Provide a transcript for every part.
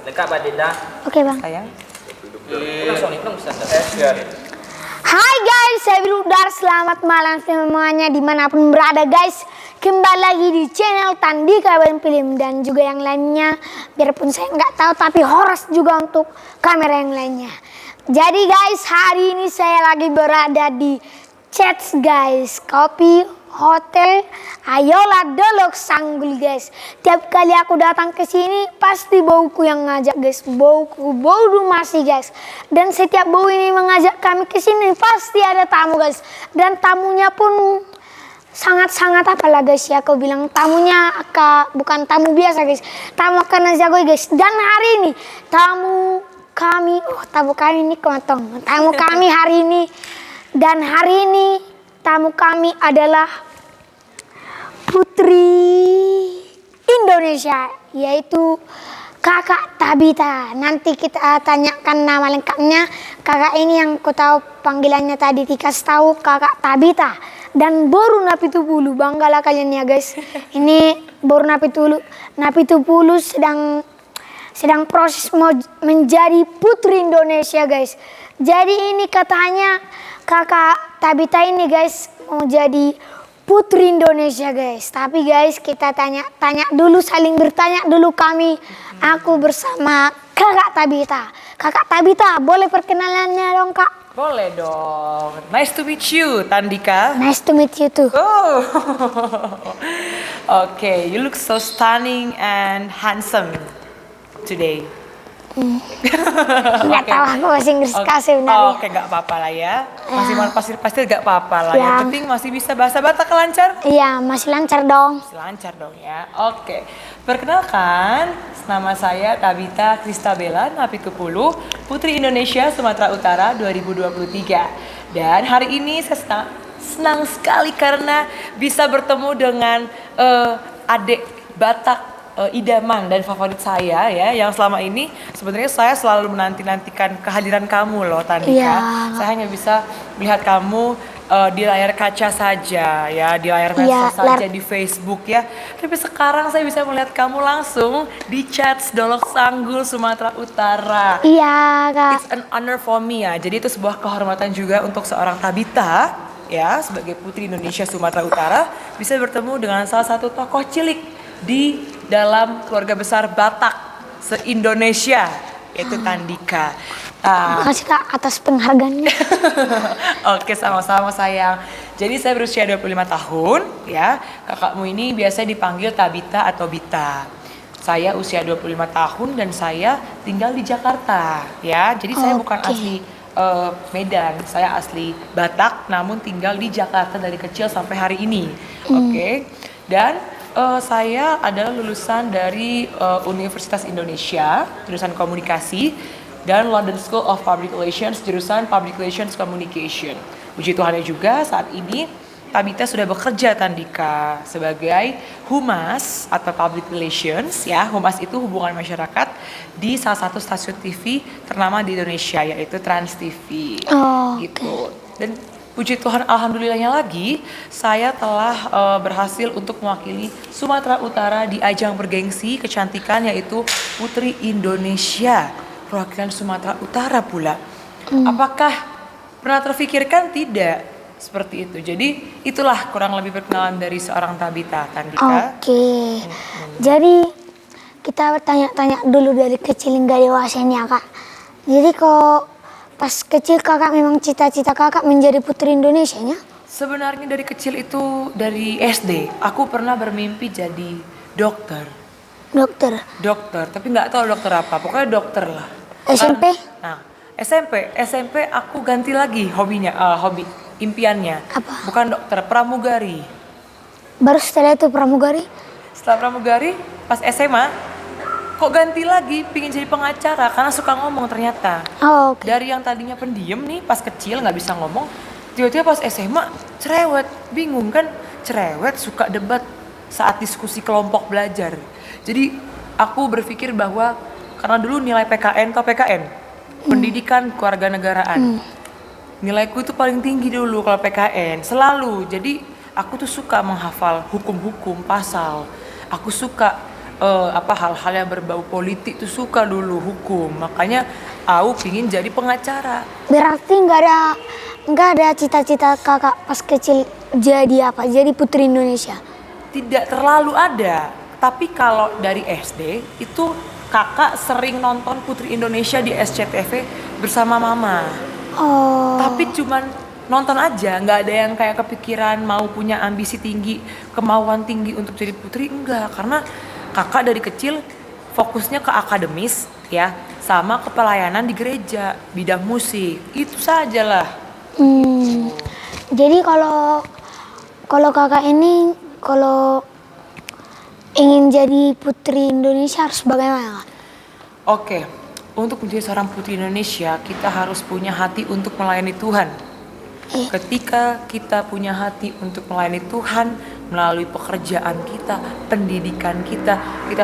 Dekat Badinda. Oke bang. Sayang. Hai guys, saya Birudar. Selamat malam semuanya dimanapun berada guys. Kembali lagi di channel Tandika Band Film dan juga yang lainnya. Biarpun saya nggak tahu tapi horas juga untuk kamera yang lainnya. Jadi guys, hari ini saya lagi berada di Chats guys, kopi hotel Ayola Dolok Sanggul guys. Tiap kali aku datang ke sini pasti bauku yang ngajak guys, bau rumasi guys. Dan setiap bau ini mengajak kami ke sini pasti ada tamu guys. Dan tamunya pun sangat-sangat apalah guys ya, aku bilang tamunya bukan tamu biasa guys, tamu karena jago guys. Dan hari ini tamu kami ini kemotong. Tamu kami hari ini dan hari ini tamu kami adalah Putri Indonesia, yaitu Kakak Tabita. Nanti kita tanyakan nama lengkapnya. Kakak ini yang ku tahu panggilannya tadi dikasih tahu Kakak Tabita. Dan baru Napitupulu, banggalah kalian ya guys. Ini baru Napitupulu sedang proses mau menjadi Putri Indonesia guys. Jadi ini katanya Kakak Tabita ini guys mau jadi Putri Indonesia guys. Tapi guys kita tanya dulu, saling bertanya dulu kami. Aku bersama Kakak Tabita. Kakak Tabita, boleh perkenalannya dong kak? Boleh dong. Nice to meet you, Tandika. Nice to meet you too. Oh. Okay, you look so stunning and handsome today. Nggak tahu aku bahasa Inggris kasih benar. Oke, nggak apa-apa lah ya. Pasti nggak apa-apa lah. Ya. Yang penting masih bisa bahasa Batak lancar. Iya, masih lancar dong. Masih lancar dong ya. Oke, perkenalkan, nama saya Tabita Kristabella Napitupulu, Putri Indonesia Sumatera Utara 2023. Dan hari ini saya senang sekali karena bisa bertemu dengan adik Batak idaman dan favorit saya ya, yang selama ini sebenarnya saya selalu menanti-nantikan kehadiran kamu loh Tandika. Iya. Saya hanya bisa melihat kamu di layar kaca saja ya, di layar medsos saja, di Facebook ya. Tapi sekarang saya bisa melihat kamu langsung di Chats Dolok Sanggul Sumatera Utara. Iya kak. It's an honor for me ya. Jadi itu sebuah kehormatan juga untuk seorang Tabita ya, sebagai Putri Indonesia Sumatera Utara bisa bertemu dengan salah satu tokoh cilik di dalam keluarga besar Batak se-Indonesia, yaitu Tandika. Makasih kak atas penghargaannya. Oke, sama-sama sayang. Jadi saya berusia 25 tahun ya. Kakakmu ini biasa dipanggil Tabita atau Bita. Saya usia 25 tahun dan saya tinggal di Jakarta ya. Jadi saya bukan asli Medan, saya asli Batak namun tinggal di Jakarta dari kecil sampai hari ini. Oke. Dan saya adalah lulusan dari Universitas Indonesia, jurusan komunikasi, dan London School of Public Relations, jurusan Public Relations Communication. Puji Tuhan juga saat ini Tabita sudah bekerja Tandika sebagai humas atau Public Relations ya. Humas itu hubungan masyarakat di salah satu stasiun TV ternama di Indonesia, yaitu Trans TV. Gitu. Dan puji Tuhan, alhamdulillahnya lagi, saya telah berhasil untuk mewakili Sumatera Utara di ajang bergengsi kecantikan, yaitu Putri Indonesia, perwakilan Sumatera Utara pula. Apakah pernah terfikirkan? Tidak seperti itu. Jadi itulah kurang lebih perkenalan dari seorang Tabita, Tandika. Oke. Jadi kita tanya-tanya dulu dari kecil hingga dewasa ini ya kak. Jadi kok pas kecil kakak memang cita-cita kakak menjadi Putri Indonesia nya? Sebenarnya dari kecil itu, dari SD, aku pernah bermimpi jadi dokter. Dokter, tapi nggak tahu dokter apa, pokoknya dokter lah. SMP? Nah, SMP aku ganti lagi hobi impiannya. Apa? Bukan dokter, pramugari. Baru setelah itu pramugari? Setelah pramugari, pas SMA, kok ganti lagi, pingin jadi pengacara karena suka ngomong ternyata. Oke. Dari yang tadinya pendiam nih, pas kecil nggak bisa ngomong, tiba-tiba pas SMA cerewet, bingung kan, cerewet suka debat saat diskusi kelompok belajar. Jadi aku berpikir bahwa karena dulu nilai PKN atau PKN, pendidikan kewarganegaraan, nilaiku itu paling tinggi dulu kalau PKN, selalu. Jadi aku tuh suka menghafal hukum-hukum pasal, aku suka hal-hal yang berbau politik tuh suka dulu hukum. Makanya aku pingin jadi pengacara. Berarti nggak ada cita-cita kakak pas kecil jadi apa? Jadi Putri Indonesia. Tidak terlalu ada. Tapi kalau dari SD itu kakak sering nonton Putri Indonesia di SCTV bersama mama. Oh. Tapi cuman nonton aja, nggak ada yang kayak kepikiran mau punya ambisi tinggi, kemauan tinggi untuk jadi putri, enggak. Karena kakak dari kecil fokusnya ke akademis ya, sama ke pelayanan di gereja, bidang musik, itu sajalah. Jadi kalau kakak ini kalau ingin jadi Putri Indonesia harus bagaimana? Oke, untuk menjadi seorang putri Indonesia, kita harus punya hati untuk melayani Tuhan. Ketika kita punya hati untuk melayani Tuhan melalui pekerjaan kita, pendidikan kita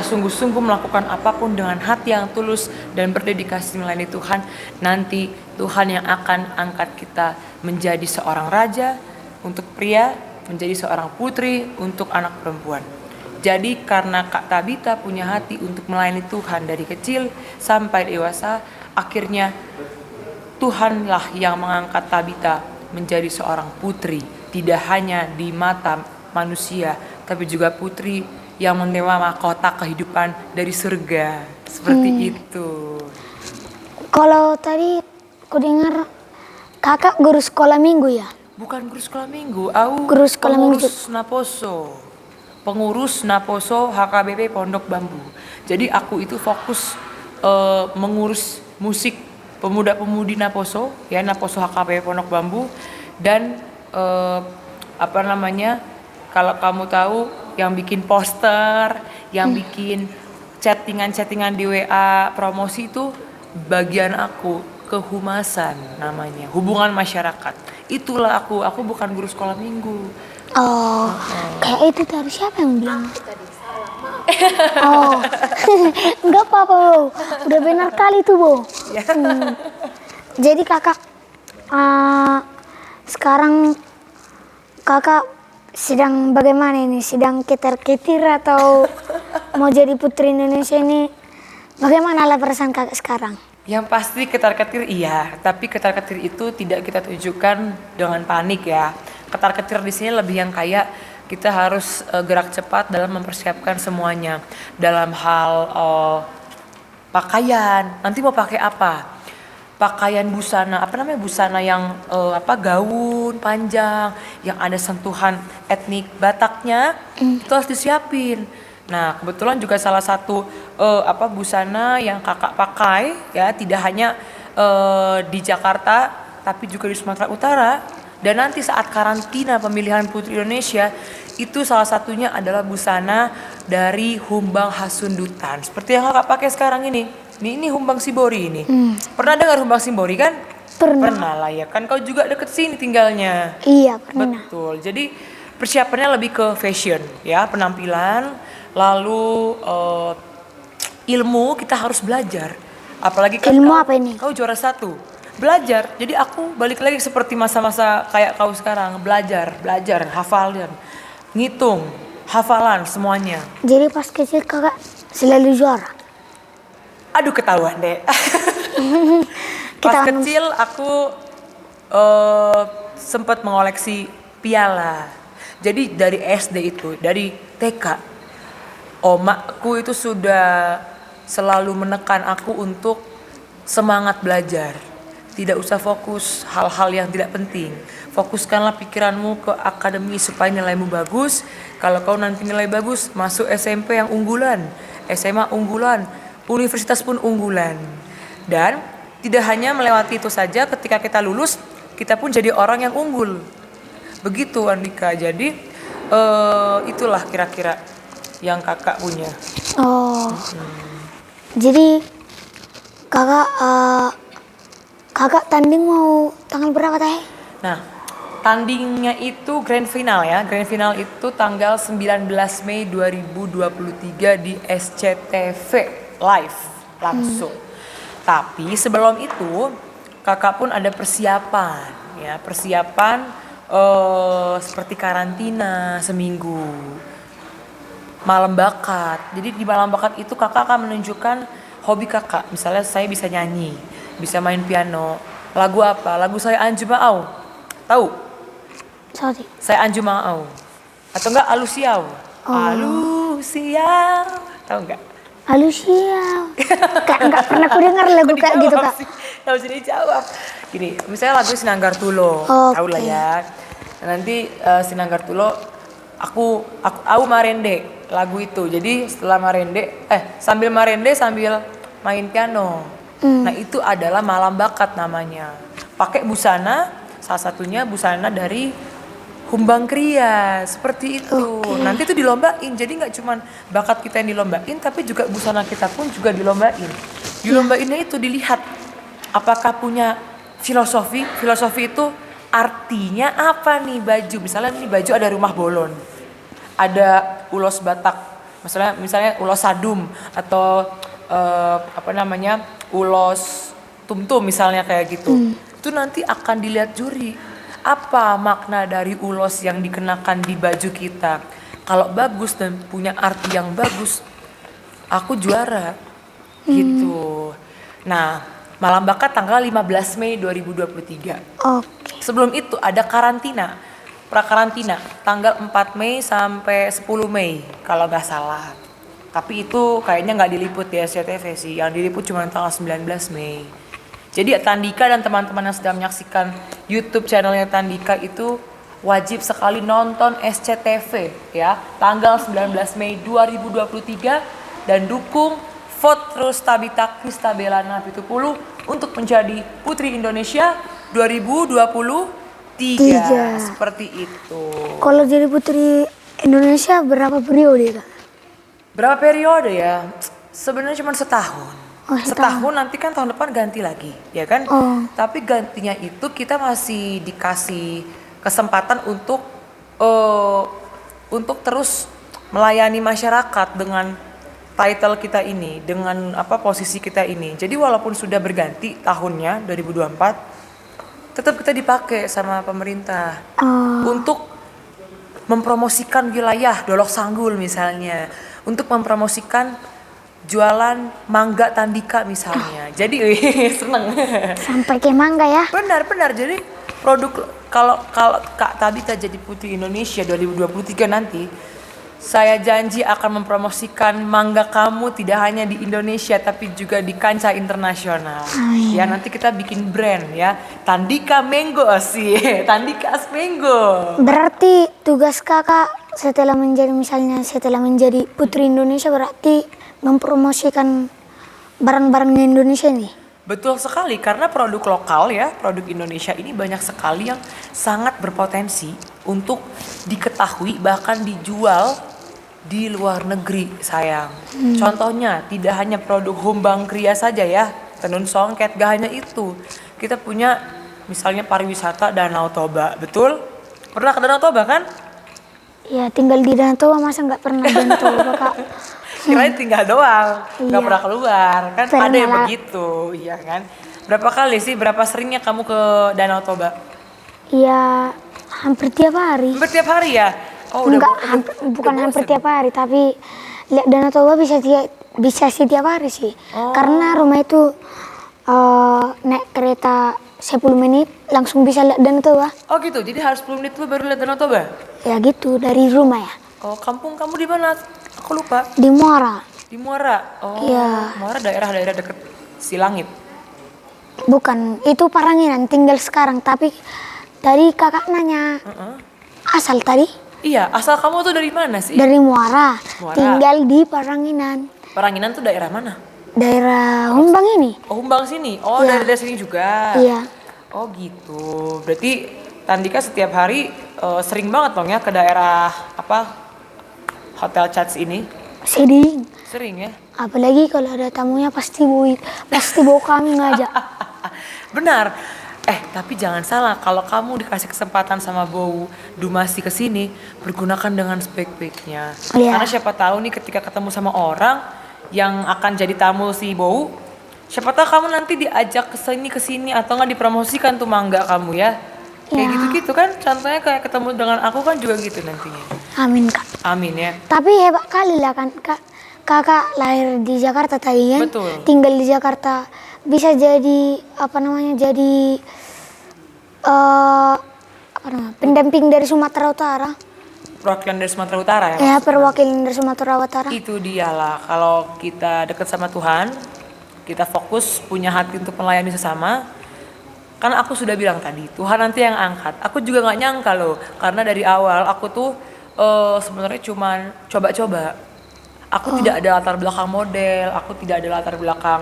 sungguh-sungguh melakukan apapun dengan hati yang tulus dan berdedikasi melayani Tuhan, nanti Tuhan yang akan angkat kita menjadi seorang raja untuk pria, menjadi seorang putri untuk anak perempuan. Jadi karena Kak Tabita punya hati untuk melayani Tuhan dari kecil sampai dewasa, akhirnya Tuhanlah yang mengangkat Tabita menjadi seorang putri, tidak hanya di mata manusia, tapi juga putri yang menerima mahkota kehidupan dari surga. Seperti itu. Kalau tadi aku dengar kakak guru sekolah minggu ya? Bukan guru sekolah minggu, aku Guru sekolah minggu. Pengurus Naposo HKBP Pondok Bambu. Jadi aku itu fokus mengurus musik pemuda-pemudi Naposo, ya Naposo HKBP Pondok Bambu, dan kalau kamu tahu yang bikin poster, yang bikin chattingan di WA promosi itu bagian aku, kehumasan namanya, hubungan masyarakat. Itulah aku bukan guru sekolah minggu. Oh, kayak itu tadi siapa yang bilang? Oh, enggak apa-apa, Bo. Udah benar kali tuh, Bo. Jadi kakak, sekarang kakak sedang bagaimana ini? Sedang ketar-ketir atau mau jadi Putri Indonesia ini? Bagaimana lah perasaan kakak sekarang? Yang pasti ketar-ketir iya, tapi ketar-ketir itu tidak kita tunjukkan dengan panik ya. Ketar-ketir di sini lebih yang kayak kita harus gerak cepat dalam mempersiapkan semuanya. Dalam hal pakaian, nanti mau pakai apa? Pakaian busana, busana yang gaun panjang yang ada sentuhan etnik Bataknya, itu harus disiapin. Nah, kebetulan juga salah satu busana yang kakak pakai ya, tidak hanya di Jakarta tapi juga di Sumatera Utara. Dan nanti saat karantina pemilihan Putri Indonesia, itu salah satunya adalah busana dari Humbang Hasundutan. Seperti yang kakak pakai sekarang ini. Ini Humbang Simbori ini. Pernah dengar Humbang Simbori kan? Pernah lah ya, kan kau juga deket sini tinggalnya. Iya, pernah. Betul, jadi persiapannya lebih ke fashion ya, penampilan. Lalu ilmu kita harus belajar. Apalagi kan ilmu apa ini? Kau juara 1. Belajar, jadi aku balik lagi seperti masa-masa kayak kau sekarang, belajar, hafalan, ngitung, hafalan semuanya. Jadi pas kecil kakak selalu juara? Aduh ketahuan deh. Pas kecil aku sempat mengoleksi piala. Jadi dari SD itu, dari TK, omakku itu sudah selalu menekan aku untuk semangat belajar. Tidak usah fokus hal-hal yang tidak penting. Fokuskanlah pikiranmu ke akademi supaya nilaimu bagus. Kalau kau nanti nilai bagus, masuk SMP yang unggulan, SMA unggulan, universitas pun unggulan. Dan tidak hanya melewati itu saja, ketika kita lulus, kita pun jadi orang yang unggul. Begitu Andika. Jadi itulah kira-kira yang kakak punya. Oh, jadi kakak tanding mau tanggal berapa teh? Nah, tandingnya itu grand final ya. Grand final itu tanggal 19 Mei 2023 di SCTV live langsung. Tapi sebelum itu kakak pun ada persiapan ya, seperti karantina seminggu. malam bakat. Jadi di malam bakat itu kakak akan menunjukkan hobi kakak. Misalnya saya bisa nyanyi, bisa main piano. Lagu apa? Lagu saya Anju Maau. Tahu? Sorry. Saya Anju Maau. Atau enggak Alusiau? Alusiau. Tahu enggak? Alusia. Kak, nggak pernah aku dengar lagu kayak gitu kak. Tahu sini jawab. Gini, misalnya lagu Sinanggar Tulo. Tahu lah ya. Nanti Sinanggar Tulo aku marende lagu itu. Jadi setelah marende sambil marende sambil main piano. Nah, itu adalah malam bakat namanya. Pakai busana, salah satunya busana dari Humbang Kria, seperti itu. Nanti itu dilombain, jadi nggak cuma bakat kita yang dilombain, tapi juga busana kita pun juga dilombain. Dilombainnya itu dilihat apakah punya filosofi. Filosofi itu artinya apa nih baju. Misalnya nih baju ada rumah bolon, ada ulos Batak, misalnya ulos sadum atau ulos tumtum misalnya kayak gitu. Itu nanti akan dilihat juri. Apa makna dari ulos yang dikenakan di baju kita? Kalau bagus dan punya arti yang bagus, aku juara. Gitu. Nah, malam bakat tanggal 15 Mei 2023. Oke. Sebelum itu ada karantina. Prakarantina tanggal 4 Mei sampai 10 Mei kalau nggak salah. Tapi itu kayaknya nggak diliput di SCTV sih. Yang diliput cuma tanggal 19 Mei. Jadi Tandika dan teman-teman yang sedang menyaksikan YouTube channelnya Tandika itu wajib sekali nonton SCTV ya, tanggal 19 Mei 2023 dan dukung vote terus Tabita Kristabelana Pitupulu untuk menjadi Putri Indonesia 2023. Seperti itu. Kalau jadi Putri Indonesia berapa periode kak? Berapa periode ya? Sebenarnya cuma setahun. Setahun. Setahun nanti kan tahun depan ganti lagi, ya kan? Tapi gantinya itu kita masih dikasih kesempatan untuk terus melayani masyarakat dengan title kita ini, dengan posisi kita ini. Jadi walaupun sudah berganti tahunnya 2024, tetap kita dipakai sama pemerintah untuk mempromosikan wilayah Dolok Sanggul misalnya, untuk mempromosikan jualan mangga Tandika misalnya. Jadi seneng. Sampai ke mangga ya? Benar. Jadi produk kalau Kak Tabita jadi Putri Indonesia 2023 nanti, saya janji akan mempromosikan mangga kamu tidak hanya di Indonesia tapi juga di kancah internasional. Ya, nanti kita bikin brand ya. Tandika Mango sih. Tandika Mango. Berarti tugas kakak setelah menjadi Putri Indonesia berarti mempromosikan barang-barang Indonesia nih. Betul sekali, karena produk lokal ya, produk Indonesia ini banyak sekali yang sangat berpotensi untuk diketahui bahkan dijual di luar negeri sayang. Contohnya tidak hanya produk Humbang Kria saja ya, tenun songket, gak hanya itu. Kita punya misalnya pariwisata Danau Toba, betul? Pernah ke Danau Toba kan? Ya tinggal di Danau Toba, masa nggak pernah di Danau Toba kak? Kirain tinggal doang, nggak Iya. pernah keluar kan? Pernah Ada yang lah. begitu, iya kan? Berapa kali sih, berapa seringnya kamu ke Danau Toba? Ya hampir tiap hari. Hampir tiap hari ya? Oh, Bukan udah hampir bosen. tiap hari, tapi lihat Danau Toba bisa setiap hari sih. Karena rumah itu naik kereta 10 menit langsung bisa lihat Danau Toba. Oh gitu, jadi harus 10 menit dulu baru lihat Danau Toba? Ya gitu, dari rumah ya. Oh, kampung kamu di mana? Aku lupa. Di Muara. Di Muara. Oh, Iya. Muara daerah-daerah deket Silangit. Bukan, itu Paranginan tinggal sekarang. Tapi tadi kakak nanya asal tadi Iya, asal kamu tuh dari mana sih? dari Muara, Muara. tinggal di Paranginan. Paranginan tuh daerah mana? Daerah Humbang ini. Oh, Humbang sini. Oh, Iya. dari sini juga. Iya. Oh gitu. Berarti Tandika setiap hari sering banget dong ya ke daerah Hotel Chats ini? Sedih. Sering ya? Apalagi kalau ada tamunya pasti bawa kami ngajak. Benar. Tapi jangan salah, kalau kamu dikasih kesempatan sama Bowu Dumasi ke sini, pergunakan dengan sebaik-baiknya. Iya. Karena siapa tahu nih ketika ketemu sama orang yang akan jadi tamu si Bowu, siapa tahu kamu nanti diajak ke sini atau nggak dipromosikan tuh mangga kamu ya. Kayak Ya. gitu-gitu kan, contohnya kayak ketemu dengan aku kan juga gitu nantinya. Amin Kak. Amin ya. Tapi hebat kali lah kan Kak. Kakak lahir di Jakarta tadi kan. Betul. Tinggal di Jakarta. Bisa jadi apa namanya? Jadi apa namanya? Pendamping dari Sumatera Utara. Perwakilan dari Sumatera Utara ya. Ya, perwakilan dari Sumatera Utara. Itu dialah, kalau kita dekat sama Tuhan, kita fokus punya hati untuk melayani sesama. Kan aku sudah bilang tadi, Tuhan nanti yang angkat. Aku juga nggak nyangka loh, karena dari awal aku tuh sebenarnya cuman coba-coba. Aku tidak ada latar belakang model, aku tidak ada latar belakang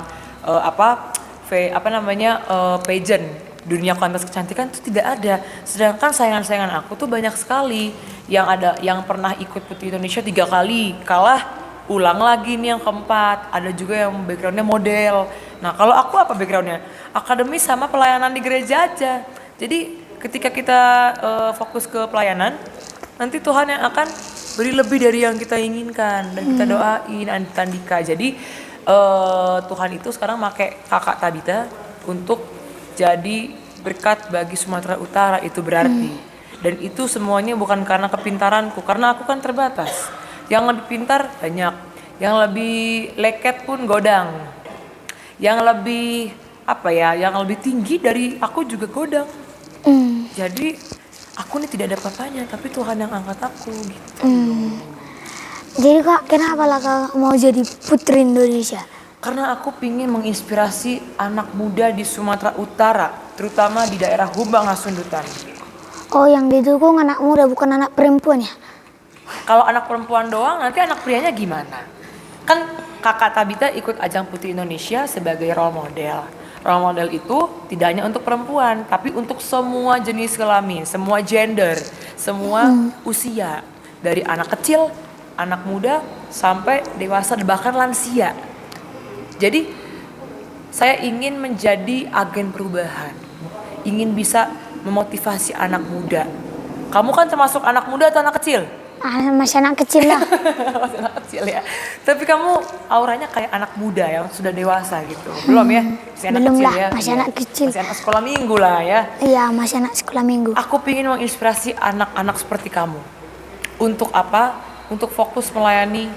pageant, dunia kontes kecantikan itu tidak ada. Sedangkan saingan-saingan aku tuh banyak sekali yang pernah ikut Putri Indonesia 3 kali, kalah, ulang lagi nih yang keempat. Ada juga yang backgroundnya model. Nah kalau aku apa backgroundnya? Akademis sama pelayanan di gereja aja. Jadi ketika kita fokus ke pelayanan, nanti Tuhan yang akan beri lebih dari yang kita inginkan dan kita doain Andi Tandika. Jadi Tuhan itu sekarang pakai kakak Tabita untuk jadi berkat bagi Sumatera Utara, itu berarti. Dan itu semuanya bukan karena kepintaranku, karena aku kan terbatas. Yang lebih pintar banyak, yang lebih leket pun godang, yang lebih yang lebih tinggi dari aku juga godang. Jadi aku ini tidak ada apa-apanya, tapi Tuhan yang angkat aku gitu. Jadi Kak, kenapa lah Kak mau jadi Putri Indonesia? Karena aku pingin menginspirasi anak muda di Sumatera Utara, terutama di daerah Humbang Hasundutan. Oh, yang didukung anak muda bukan anak perempuan ya? Kalau anak perempuan doang, nanti anak prianya gimana? Kan kakak Tabita ikut ajang Putri Indonesia sebagai role model. Role model itu tidak hanya untuk perempuan, tapi untuk semua jenis kelamin, semua gender, semua usia. Dari anak kecil, anak muda, sampai dewasa, bahkan lansia. Jadi, saya ingin menjadi agen perubahan. Ingin bisa memotivasi anak muda. Kamu kan termasuk anak muda atau anak kecil? Masih anak kecil lah. Masih anak kecil ya. Tapi kamu auranya kayak anak muda yang sudah dewasa gitu. Belum ya? Masih anak Belum kecil lah, ya. masih anak kecil. Masih anak sekolah minggu lah ya. Iya, masih anak sekolah minggu. Aku ingin menginspirasi anak-anak seperti kamu. Untuk apa? Untuk fokus melayani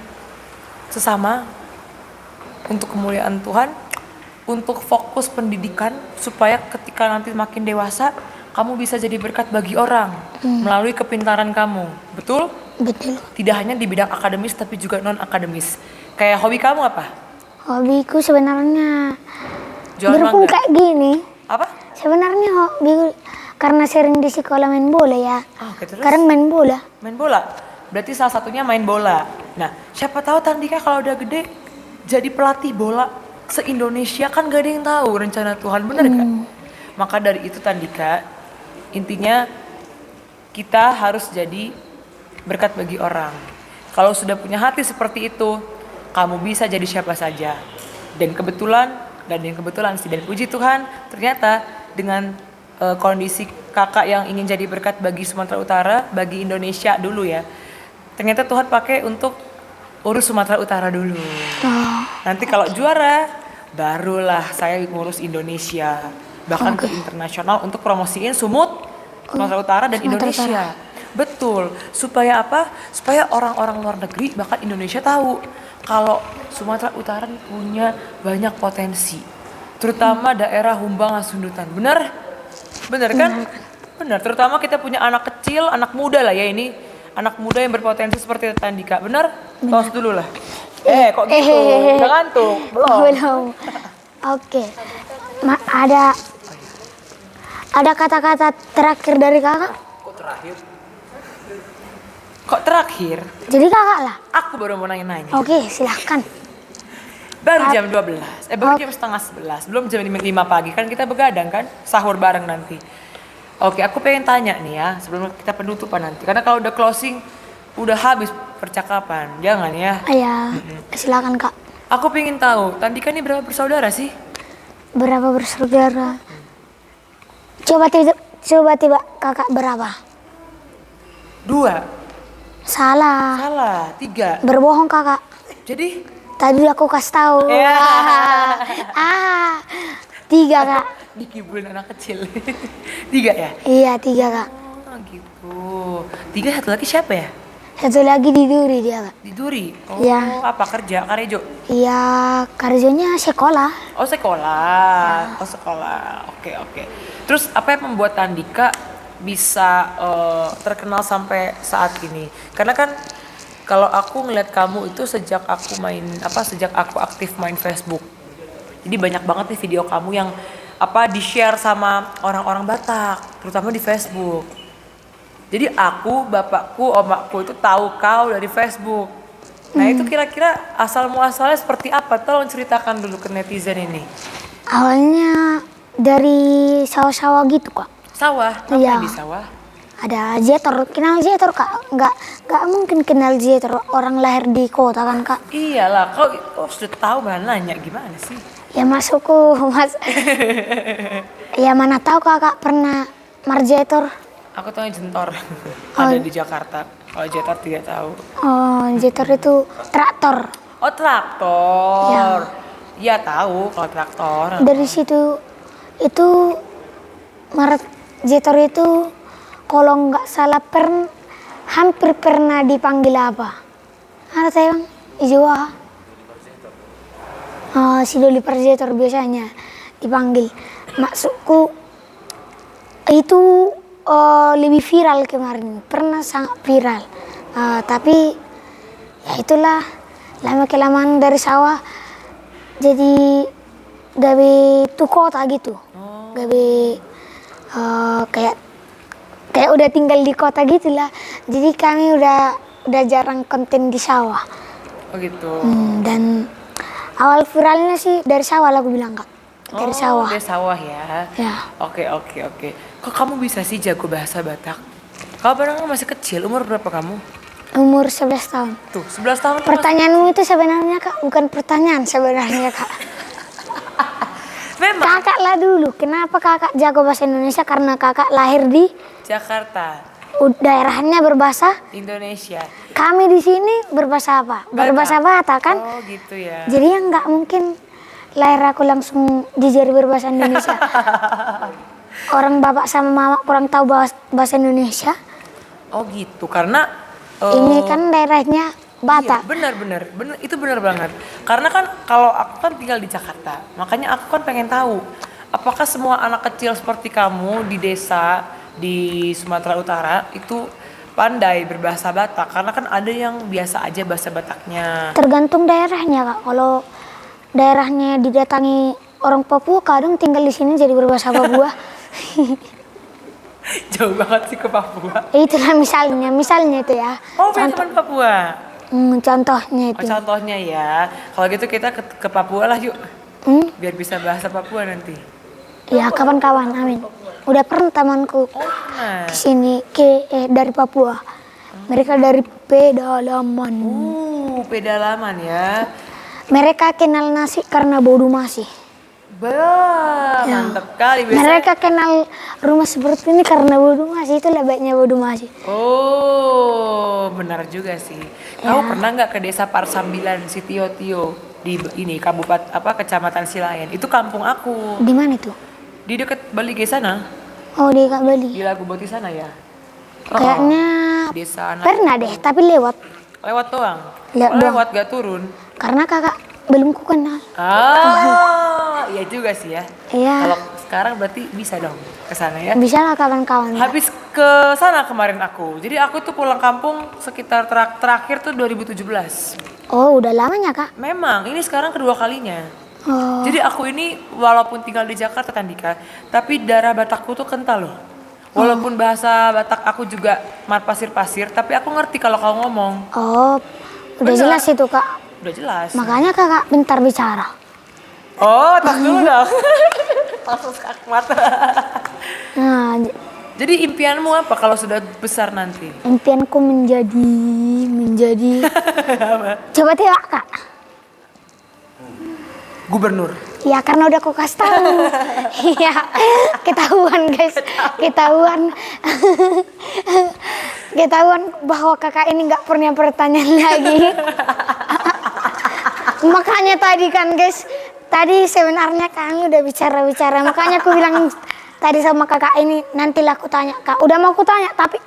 sesama, untuk kemuliaan Tuhan, untuk fokus pendidikan supaya ketika nanti makin dewasa kamu bisa jadi berkat bagi orang melalui kepintaran kamu. Betul? Betul. Tidak hanya di bidang akademis tapi juga non akademis. Kayak hobi kamu apa? Hobiku sebenarnya Jualan berhubung mangga. kayak gini. Apa? Sebenarnya hobi karena sering di sekolah main bola ya. Oke, terus? Sekarang main bola. Main bola. Berarti salah satunya main bola. Nah, siapa tahu Tandika kalau udah gede jadi pelatih bola se-Indonesia, kan gak ada yang tahu rencana Tuhan, bener kan? Maka dari itu Tandika, intinya kita harus jadi berkat bagi orang. Kalau sudah punya hati seperti itu, kamu bisa jadi siapa saja. Dan kebetulan sih, dan puji Tuhan, ternyata dengan kondisi kakak yang ingin jadi berkat bagi Sumatera Utara, bagi Indonesia dulu ya, ternyata Tuhan pakai untuk urus Sumatera Utara dulu. Nanti kalau juara, barulah saya ngurus Indonesia, bahkan ke internasional untuk promosiin Sumatera Utara dan Indonesia. Betul, supaya apa? Supaya orang-orang luar negeri bahkan Indonesia tahu kalau Sumatera Utara punya banyak potensi, terutama daerah Humbang Hasundutan. Benar? Benar kan? Benar, terutama kita punya anak kecil, anak muda lah ya ini. Anak muda yang berpotensi seperti Tandika. Benar? Tos dulu lah. Kok gitu? Udah ngantuk? Belum? Belum. Oke. Ada kata-kata terakhir dari kakak? Kok terakhir? Jadi kakak lah. Aku baru mau nanya-nanya. Oke, silahkan. Baru jam 12, baru jam setengah 11, belum jam 5 pagi, kan kita begadang kan, sahur bareng nanti. Oke, aku pengen tanya nih ya, sebelum kita penutupan nanti, karena kalau udah closing, udah habis percakapan, jangan ya. Ya, silakan kak. Aku pengen tahu, Tandika ini berapa bersaudara sih? Berapa bersaudara? Coba tiba kakak berapa? 2. Salah. Salah, 3. Berbohong kakak. Jadi? Tadi aku kasih tahu. Ya. 3 kak. Dikibulin anak kecil. 3 ya? Iya 3 kak. Oh gitu. 3 satu lagi siapa ya? Satu lagi di Duri dia kak. Di Duri. Oh, Iya. apa kerja? Karejo. Iya kerjanya sekolah. Oh sekolah. Oh sekolah. Oke. Terus apa yang membuat Tandika bisa terkenal sampai saat ini? Karena kan kalau aku ngeliat kamu itu sejak aku aktif main Facebook. Jadi banyak banget nih video kamu yang di-share sama orang-orang Batak, terutama di Facebook. Jadi aku, bapakku, omakku itu tahu kau dari Facebook. Nah itu kira-kira asal muasalnya seperti apa? Tolong ceritakan dulu ke netizen ini. Awalnya dari sawah-sawah gitu kak. Sawah? Iya. Apa di sawah? Ada Zetor, kenal Zetor kak? Nggak mungkin kenal Zetor, orang lahir di kota kan kak? Iyalah, kau sudah tahu malah nanya gimana sih? Ya masukku mas. Ya mana tahu kakak pernah Marzetor. Aku tahu Jentor, ada di Jakarta. Kalau Jetor tidak tahu. Oh Zetor itu traktor. Oh traktor. Iya tahu kalau traktor. Dari situ itu Zetor itu kalau nggak salah hampir pernah dipanggil apa? Ada tayang Ijawa. Si Doli Parzetor biasanya dipanggil. Maksudku itu lebih viral kemarin, pernah sangat viral. Tapi ya itulah lama kelamaan dari sawah jadi gawe tu kota gitu. Gawe kayak udah tinggal di kota gitulah. Jadi kami udah jarang konten di sawah. Oh gitu. Dan awal viralnya sih dari sawah lah aku bilang kak. Dari sawah. Dari sawah ya. Ya. Oke. Kok kamu bisa sih jago bahasa Batak? Kau barang masih kecil, umur berapa kamu? Umur 11 tahun. Tuh, 11 tahun. Pertanyaanmu itu sebenarnya kak bukan pertanyaan sebenarnya kak. Memang. Kakak lah dulu. Kenapa kakak jago bahasa Indonesia? Karena kakak lahir di Jakarta, daerahnya berbahasa Indonesia. Kami di sini berbahasa apa? Berbahasa Batak kan? Oh gitu ya. Jadi ya nggak mungkin lahir aku langsung dijari berbahasa Indonesia. Orang bapak sama mama kurang tahu bahasa Indonesia. Oh gitu, karena Ini kan daerahnya Batak. Iya, benar, itu benar banget. Karena kan kalau aku kan tinggal di Jakarta, makanya aku kan pengen tahu apakah semua anak kecil seperti kamu di desa di Sumatera Utara itu pandai berbahasa Batak, karena kan ada yang biasa aja bahasa Bataknya. Tergantung daerahnya kak. Kalau daerahnya didatangi orang Papua, kadang tinggal di sini jadi berbahasa Papua. Jauh banget sih ke Papua. Itulah misalnya itu ya. Oh, punya teman Papua. Contohnya itu. Oh, contohnya ya. Kalau gitu kita ke Papua lah yuk. Biar bisa bahasa Papua nanti. Ya kawan-kawan, amin. Udah pernah temanku Nah. ke sini dari Papua. Mereka dari pedalaman. Pedalaman ya. Mereka kenal nasi karena bau dumasi. Mantep kali biasanya. Mereka kenal rumah seperti ini karena bau dumasi. Itu baiknya bau dumasi. Oh, benar juga sih. Kamu pernah nggak ke desa Parsambilan, Sitio-tio di ini kecamatan Silayan? Itu kampung aku. Di mana itu? Di dekat Balige sana. Oh di Kak Bali. Di Lagu Boti sana ya. Kayaknya Desa anak. pernah deh, tapi lewat. Lewat doang. Lewat doang. Lewat gak turun. Karena kakak belum ku kenal. Iya juga sih ya. Iya. Kalau sekarang berarti bisa dong ke sana ya. Bisa lah kawan-kawan. Habis ke sana kemarin aku. Jadi aku tuh pulang kampung sekitar terakhir tuh 2017. Oh udah lamanya kak? Memang, ini sekarang kedua kalinya. Oh. Jadi aku ini walaupun tinggal di Jakarta Tandika, tapi darah Batakku tuh kental loh. Walaupun bahasa Batak aku juga pasir-pasir, tapi aku ngerti kalau kau ngomong. Oh udah Bener. jelas itu kak. Udah jelas. Makanya kakak pintar bicara. Oh, tas dulu dong. Langsung skakmat. Nah, Jadi impianmu apa kalau sudah besar nanti? impianku menjadi. Coba tebak kak. Gubernur. Ya karena udah aku kasih tahu. Iya, ketahuan guys, ketahuan bahwa kakak ini nggak punya pertanyaan lagi. Makanya tadi kan guys, tadi sebenarnya kami udah bicara-bicara, makanya aku bilang tadi sama kakak ini, nantilah aku tanya kak. Udah mau aku tanya, tapi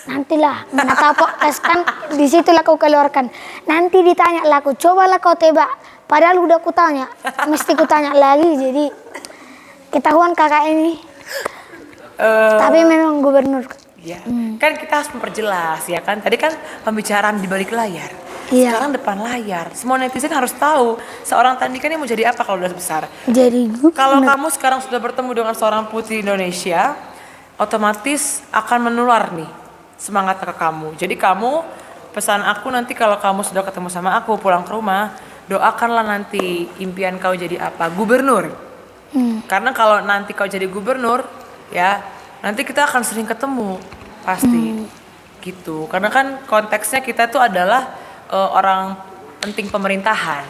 nantilah. Mana tahu podcast kan di situ lah aku keluarkan. Nanti ditanya lah aku, cobalah kau tebak. Padahal udah aku tanya, mesti ku tanya lagi. Jadi ketahuan kakak ini. Tapi memang gubernur. Ya, kan kita harus memperjelas ya kan. Tadi kan pembicaraan di balik layar. Iya. Sekarang depan layar. Semua netizen harus tahu seorang Tandika ini mau jadi apa kalau udah besar. Jadi Kalau kamu sekarang sudah bertemu dengan seorang putri Indonesia, otomatis akan menular nih semangat ke kamu. Jadi kamu, pesan aku nanti kalau kamu sudah ketemu sama aku pulang ke rumah, doakanlah nanti impian kau jadi apa? Gubernur. Karena kalau nanti kau jadi gubernur, ya nanti kita akan sering ketemu pasti. Gitu. Karena kan konteksnya kita tuh adalah orang penting pemerintahan.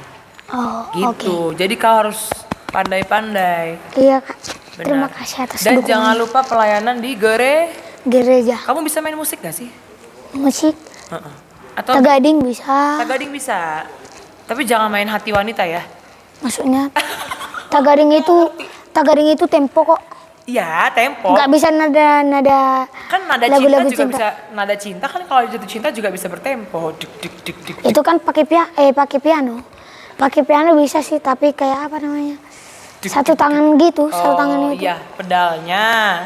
Oh, Gitu. Jadi kau harus pandai-pandai. Iya kak. Benar. Terima kasih atas Dan dukungan. jangan lupa pelayanan di Gereja, Kamu bisa main musik gak sih? musik, Atau tagading bisa. tagading bisa. Tapi jangan main hati wanita ya. Maksudnya tagading itu tempo kok. Iya, tempo. Nggak bisa nada Kan nada lagu-lagu cinta juga cinta. bisa, nada cinta kan kalau jatuh cinta juga bisa bertempo. Dik dik dik dik. Itu kan pakai piano. Pakai piano bisa sih, tapi kayak apa namanya? Satu tangan gitu, satu tangan itu. Iya, pedalnya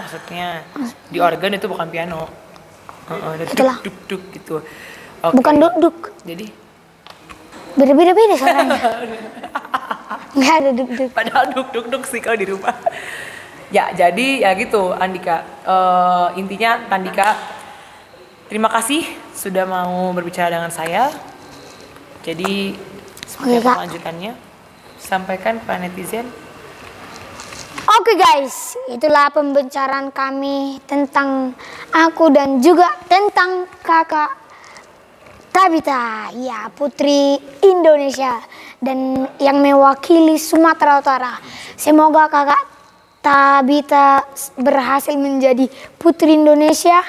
maksudnya. Di organ itu bukan piano. Ada Itulah. duk duk duk gitu. Oke. Bukan duk-duk. Jadi Beda-beda suaranya. Nggak ada duk-duk. padahal duk duk duk sih kalau di rumah. Ya, jadi ya gitu Andika. Intinya Andika, terima kasih sudah mau berbicara dengan saya. Jadi seperti Oke, apa Kak. kelanjutannya? Sampaikan kepada netizen. Oke guys, itulah pembicaraan kami tentang aku dan juga tentang kakak Tabita, ya putri Indonesia dan yang mewakili Sumatera Utara. Semoga kakak Tabita berhasil menjadi putri Indonesia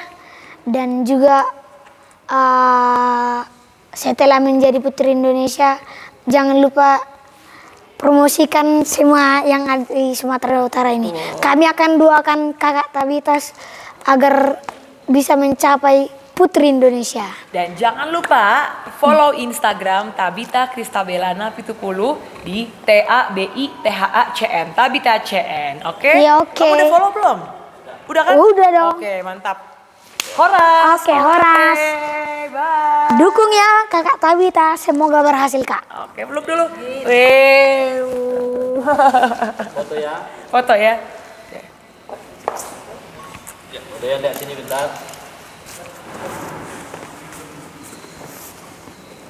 dan juga setelah menjadi putri Indonesia jangan lupa promosikan semua yang ada di Sumatera Utara ini. Kami akan doakan kakak Tabita agar bisa mencapai putri Indonesia. Dan jangan lupa follow Instagram Tabita Kristabelana Pitupulu di TABITHACN, Tabita CN, oke? Iya, oke. Kamu udah follow belum? Udah kan? Udah dong. Oke, mantap. Horas. Oke, horas. Bye. Dukung ya kakak Tabita, semoga berhasil kak. Oke, peluk dulu. Weh. Foto ya. Foto ya. Ya, udah ya, lihat sini bentar.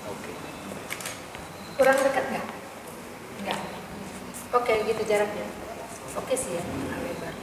Oke. Kurang dekat nggak? Nggak. Oke, gitu jaraknya. Oke sih ya. Lebar.